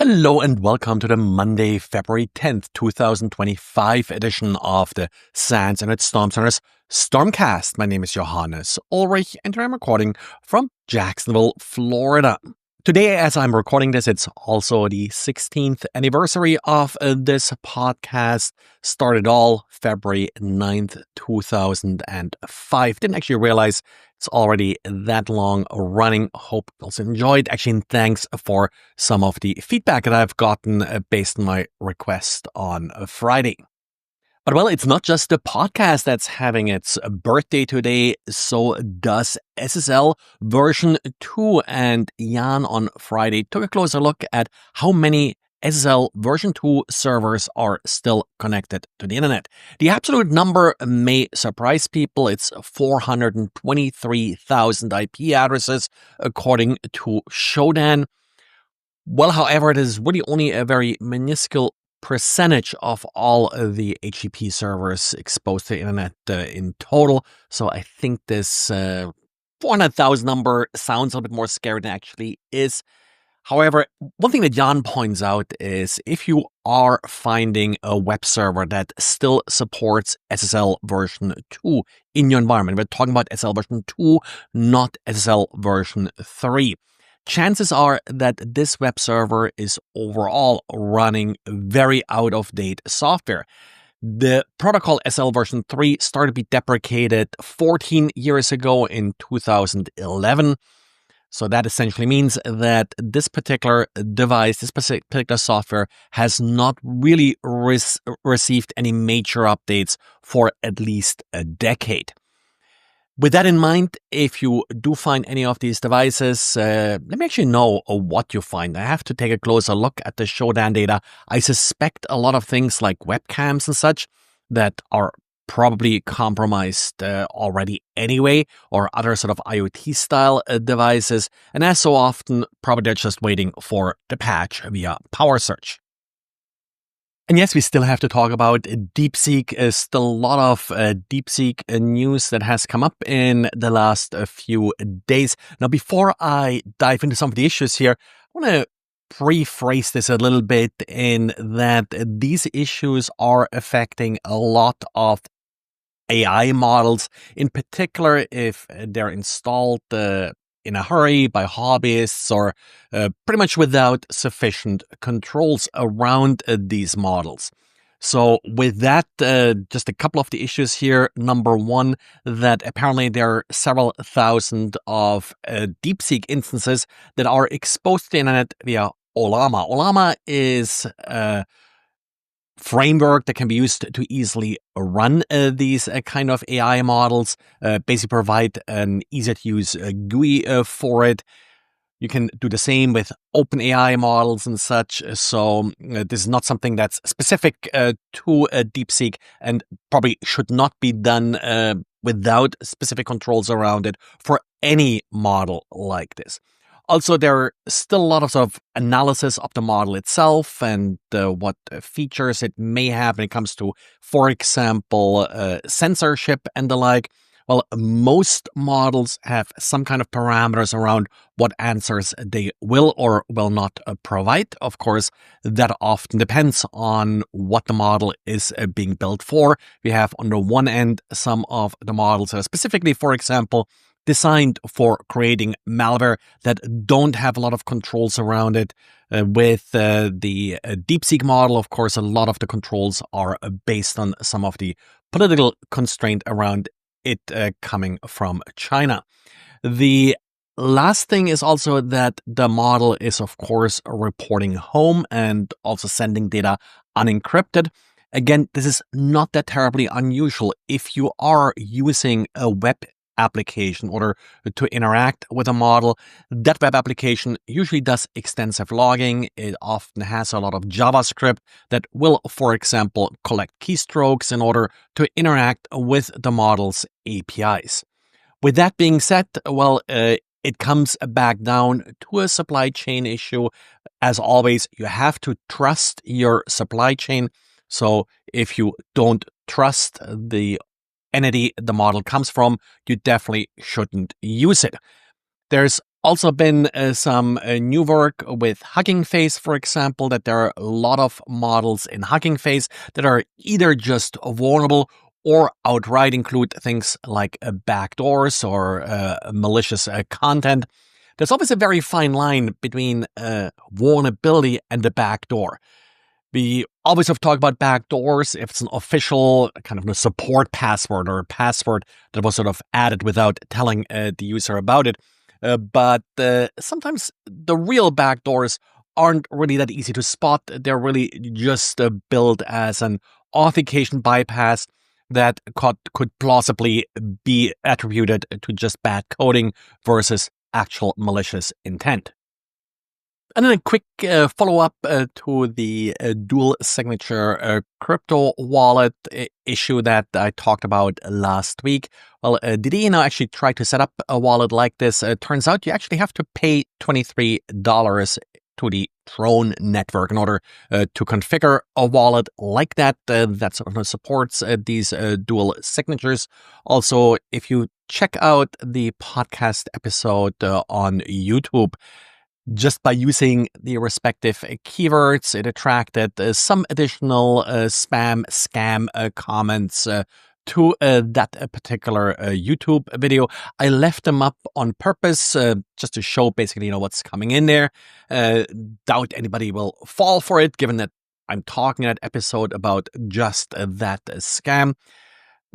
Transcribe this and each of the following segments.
Hello and welcome to the Monday, February 10th, 2025 edition of the SANS and its Storm Center's Stormcast. My name is Johannes Ulrich and I'm recording from Jacksonville, Florida. Today, as I'm recording this, it's also the 16th anniversary of this podcast. Started all February 9th, 2005. Didn't actually realize it's already that long running. Hope you also enjoyed. Actually, and thanks for some of the feedback that I've gotten based on my request on Friday. But well, it's not just the podcast that's having its birthday today, so does SSL version 2. And Jan on Friday took a closer look at how many SSL version 2 servers are still connected to the internet. The absolute number may surprise people. It's 423,000 IP addresses, according to Shodan. Well, however, it is really only a very minuscule percentage of all of the HTTP servers exposed to the internet in total. So I think this 400,000 number sounds a little bit more scary than it actually is. However, one thing that Jan points out is if you are finding a web server that still supports SSL version 2 in your environment, we're talking about SSL version 2, not SSL version 3. Chances are that this web server is overall running very out-of-date software. The protocol SSL version 3 started to be deprecated 14 years ago in 2011. So that essentially means that this particular device, this particular software has not really received any major updates for at least a decade. With that in mind, if you do find any of these devices, let me actually know what you find. I have to take a closer look at the Shodan data. I suspect a lot of things like webcams and such that are probably compromised already anyway, or other sort of IoT-style devices. And as so often, probably they're just waiting for the patch via Power Search. And yes, we still have to talk about DeepSeek. Still a lot of DeepSeek news that has come up in the last few days. Now, before I dive into some of the issues here, I want to rephrase this a little bit in that these issues are affecting a lot of AI models, in particular if they're installed in a hurry by hobbyists or pretty much without sufficient controls around these models. So with that, just a couple of the issues here. Number one, that apparently there are several thousand of DeepSeek instances that are exposed to the internet via Ollama. Ollama is a framework that can be used to easily run these kind of AI models, basically provide an easy-to-use GUI for it. You can do the same with OpenAI models and such. So this is not something that's specific to DeepSeek and probably should not be done without specific controls around it for any model like this. Also, there are still a lot of sort of analysis of the model itself and what features it may have when it comes to, for example, censorship and the like. Well, most models have some kind of parameters around what answers they will or will not provide. Of course, that often depends on what the model is being built for. We have on the one end some of the models that are specifically, for example, designed for creating malware that don't have a lot of controls around it. With the DeepSeek model, of course, a lot of the controls are based on some of the political constraint around it coming from China. The last thing is also that the model is, of course, reporting home and also sending data unencrypted. Again, this is not that terribly unusual. If you are using a web application in order to interact with a model, that web application usually does extensive logging. It often has a lot of JavaScript that will, for example, collect keystrokes in order to interact with the model's APIs. With that being said, well, it comes back down to a supply chain issue. As always, you have to trust your supply chain. So if you don't trust the entity the model comes from, you definitely shouldn't use it. There's Also been some new work with Hugging Face, for example, that there are a lot of models in Hugging Face that are either just vulnerable or outright include things like backdoors or malicious content. There's always a very fine line between vulnerability and the backdoor. We always have talked about backdoors if it's an official kind of a support password or a password that was sort of added without telling the user about it. But sometimes the real backdoors aren't really that easy to spot. They're really just built as an authentication bypass that could plausibly be attributed to just bad coding versus actual malicious intent. And then a quick follow-up to the dual signature crypto wallet issue that I talked about last week. Well, Didier now actually tried to set up a wallet like this. Turns out you actually have to pay $23 to the Tron network in order to configure a wallet like that that sort of supports these dual signatures. Also, if you check out the podcast episode on YouTube, just by using the respective keywords, it attracted some additional scam comments to that particular YouTube video. I left them up on purpose just to show basically, what's coming in there. Doubt anybody will fall for it, given that I'm talking in that episode about just that scam.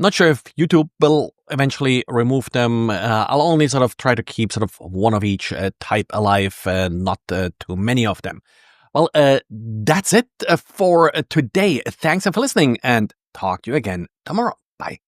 Not sure if YouTube will eventually remove them. I'll only sort of try to keep sort of one of each type alive, not too many of them. Well, that's it for today. Thanks for listening and talk to you again tomorrow. Bye.